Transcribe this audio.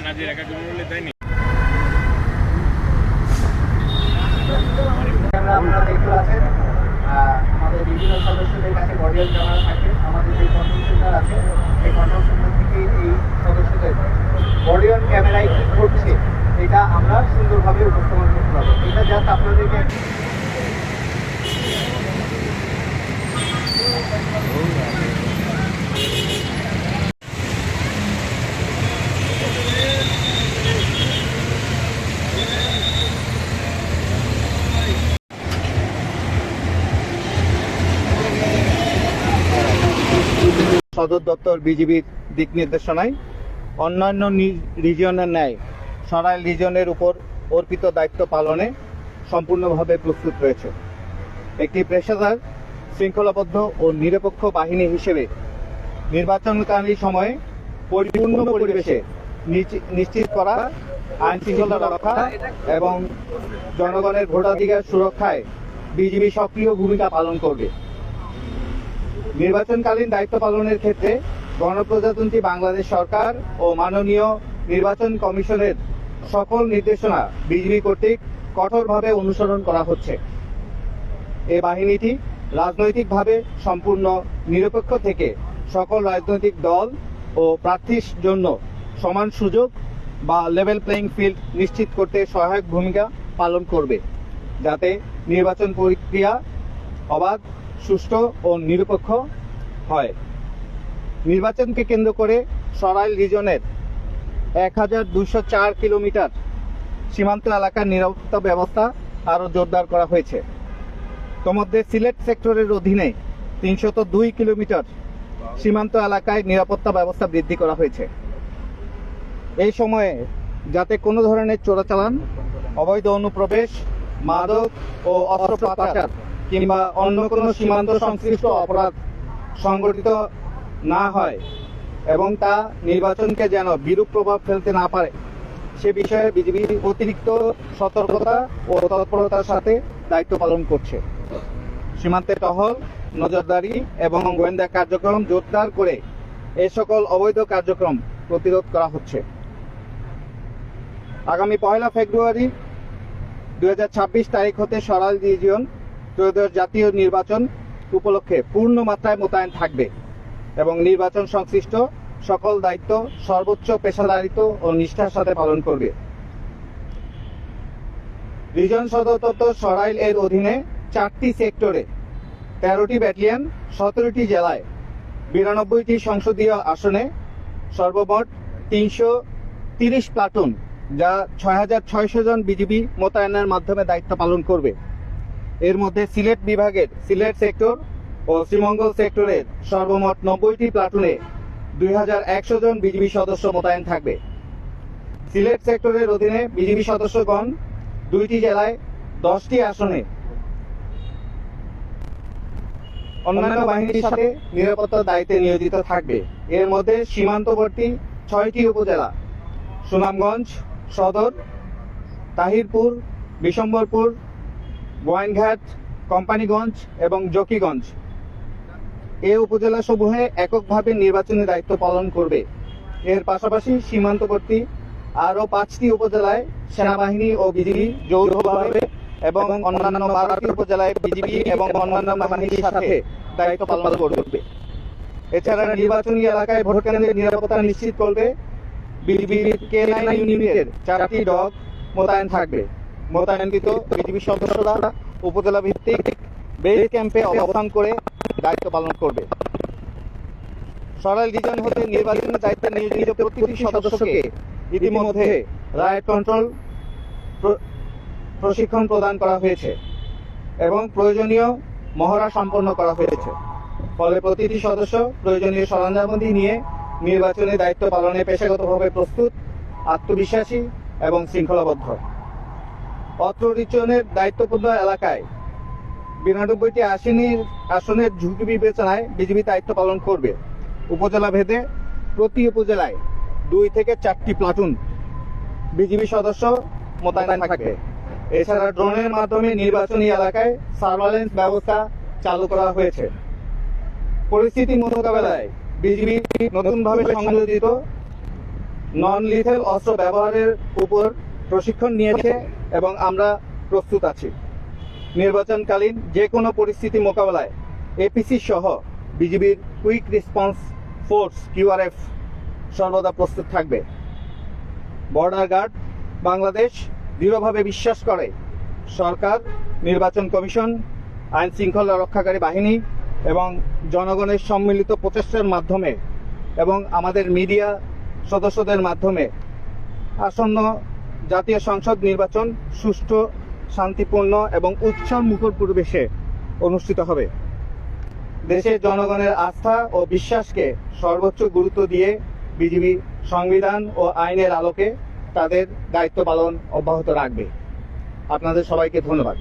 আপনারা দেখতে পাচ্ছেন আমাদের বিভিন্ন সদস্যদের কাছে বডিয়াল ক্যামেরা থাকে। আমাদের যে কন্ট্রোল সেন্টার আছে এই কন্ট্রোল সেন্টার থেকে এই সদস্যদের বডিয়াল ক্যামেরায় কি ঘটছে এটা আমরা সুন্দরভাবে উপস্থাপন করতে পারবো। এটা জাস্ট আপনাদেরকে সদর দপ্তর বিজিবির দিক নির্দেশনায় অন্যান্য রিজিয়নের ন্যায় সরাইল রিজিয়নের উপর অর্পিত দায়িত্ব পালনে সম্পূর্ণভাবে প্রস্তুত রয়েছে। একটি পেশাদার শৃঙ্খলাবদ্ধ ও নিরপেক্ষ বাহিনী হিসেবে নির্বাচনকালীন সময়ে পরিপূর্ণ পরিবেশে নিশ্চিত করা, আইন শৃঙ্খলা রক্ষা এবং জনগণের ভোটাধিকার সুরক্ষায় বিজিবি সক্রিয় ভূমিকা পালন করবে। নির্বাচনকালীন দায়িত্ব পালনের ক্ষেত্রে গণপ্রজাতন্ত্রী বাংলাদেশ সরকার ও মাননীয় নির্বাচন কমিশনের সকল নির্দেশনা বিজিবি কর্তৃক কঠোরভাবে অনুসরণ করা হচ্ছে। এই বাহিনীটি রাজনৈতিকভাবে সম্পূর্ণ নিরপেক্ষ থেকে সকল রাজনৈতিক দল ও প্রার্থীর জন্য সমান সুযোগ বা লেভেল প্লেইং ফিল্ড নিশ্চিত করতে সহায়ক ভূমিকা পালন করবে, যাতে নির্বাচন প্রক্রিয়া অবাধ, সুষ্ঠু ও নিরপেক্ষ হয়। নির্বাচনকে কেন্দ্র করে সরাইল রিজনের 1204 কিলোমিটার সীমান্ত এলাকার নিরাপত্তা ব্যবস্থা আরও জোরদার করা হয়েছে। তন্মধ্যে সিলেট সেক্টরের অধীনে 302 কিলোমিটার সীমান্ত এলাকায় নিরাপত্তা ব্যবস্থা বৃদ্ধি করা হয়েছে। এই সময়ে যাতে কোনো ধরনের চোরাচালান, অবৈধ অনুপ্রবেশ, মাদক ও অস্ত্র পাচার কিংবা অন্য কোনো সীমান্ত সংশ্লিষ্ট অপরাধ সংগঠিত না হয় এবং তা নির্বাচনকে যেন বিরূপ প্রভাব ফেলতে না পারে, সে বিষয়ে বিজিবি অতিরিক্ত সতর্কতা ও তৎপরতার সাথে দায়িত্ব পালন করছে। সীমান্তে টহল, নজরদারি এবং গোয়েন্দা কার্যক্রম জোরদার করে এই সকল অবৈধ কার্যক্রম প্রতিরোধ করা হচ্ছে। আগামী 1 ফেব্রুয়ারি 2026 তারিখ হতে সরাইল রিজিয়ন ত্রয়োদশ জাতীয় নির্বাচন উপলক্ষে পূর্ণ মাত্রায় মোতায়েন থাকবে এবং নির্বাচন সংশ্লিষ্ট সকল দায়িত্ব সর্বোচ্চ পেশাদারিত্ব ও নিষ্ঠার সাথে পালন করবে। রিজন সদর দপ্তর সরাইল এর অধীনে 4টি সেক্টরে 13টি ব্যাটালিয়ন, 17টি জেলায় 92টি সংসদীয় আসনে সর্বমোট 330 প্লাটুন, যা 6600 জন বিজিবি মোতায়েনের মাধ্যমে দায়িত্ব পালন করবে। এর মধ্যে সিলেট বিভাগের সিলেট সেক্টর ও শ্রীমঙ্গল সেক্টরের সর্বমোট 90টি প্লাটুনে 2100 জন বিজিবি সদস্য মোতায়েন থাকবে। সিলেট সেক্টরের অধীনে বিজিবি সদস্যগণ 2টি জেলায় 10টি আসনে অন্যান্য বাহিনীর সাথে নিরাপত্তার দায়িত্বে নিয়োজিত থাকবে। এর মধ্যে সীমান্তবর্তী 6টি উপজেলা সুনামগঞ্জ সদর, তাহিরপুর, বিশম্বরপুর, গোয়াইনঘাট, কোম্পানিগঞ্জ এবং জকিগঞ্জ এই উপজেলা সমূহে এককভাবে নির্বাচনী দায়িত্ব পালন করবে। এর পাশাপাশি সীমান্তবর্তী আরও 5টি উপজেলায় সেনাবাহিনী ও বিজিবি যৌথভাবে এবং অন্যান্য 12টি উপজেলায় বিজিবি এবং অন্যান্য বাহিনীর সাথে দায়িত্ব পালন করবে। এছাড়া নির্বাচনী এলাকায় ভোট কেন্দ্রের নিরাপত্তা নিশ্চিত করবে বিজিবির K9 ইউনিটের 4টি ডগ মোতায়েন থাকবে। মোতায়েনকৃত বিজিবি সদস্যরা উপজেলা ভিত্তিক বেস ক্যাম্পে অবস্থান করে দায়িত্ব পালন করবে। সরাইল রিজন হতে নির্বাচনের দায়িত্বে নিয়োজিত প্রতিটি সদস্যকে ইতিমধ্যে রাইট কন্ট্রোল প্রশিক্ষণ প্রদান করা হয়েছে এবং প্রয়োজনীয় মহড়া সম্পন্ন করা হয়েছে। ফলে প্রতিটি সদস্য প্রয়োজনীয় সরঞ্জামাদি নিয়ে নির্বাচনী দায়িত্ব পালনে পেশাগতভাবে প্রস্তুত, আত্মবিশ্বাসী এবং শৃঙ্খলাবদ্ধ। অত্র রিজনের দায়িত্বপূর্ণ এলাকায় 92টি আসনের ঝুঁকি বিবেচনায় বিজিবি দায়িত্ব পালন করবে। উপজেলা ভেদে প্রতি উপজেলায় 2 থেকে 4টি প্লাটুন বিজিবি সদস্য মোতায়েন থাকবে। এছাড়া ড্রোনের মাধ্যমে নির্বাচনী এলাকায় সার্ভেইলেন্স ব্যবস্থা চালু করা হয়েছে। পরিস্থিতি মোকাবেলায় বিজিবি নতুনভাবে সংযোজিত নন লিথেল অস্ত্র ব্যবহারের উপর প্রশিক্ষণ নিয়েছে এবং আমরা প্রস্তুত আছি। নির্বাচনকালীন যে কোনো পরিস্থিতি মোকাবেলায় এপিসি সহ বিজিবির কুইক রেসপন্স ফোর্স কিউআরএফ সর্বদা প্রস্তুত থাকবে। বর্ডার গার্ড বাংলাদেশ দৃঢ়ভাবে বিশ্বাস করে সরকার, নির্বাচন কমিশন, আইন শৃঙ্খলা রক্ষাকারী বাহিনী এবং জনগণের সম্মিলিত প্রচেষ্টার মাধ্যমে এবং আমাদের মিডিয়া সদস্যদের মাধ্যমে আসন্ন জাতীয় সংসদ নির্বাচন সুষ্ঠু, শান্তিপূর্ণ এবং উৎসবমুখর পরিবেশে অনুষ্ঠিত হবে। দেশের জনগণের আস্থা ও বিশ্বাসকে সর্বোচ্চ গুরুত্ব দিয়ে বিজিবি সংবিধান ও আইনের আলোকে তাদের দায়িত্ব পালন অব্যাহত রাখবে। আপনাদের সবাইকে ধন্যবাদ।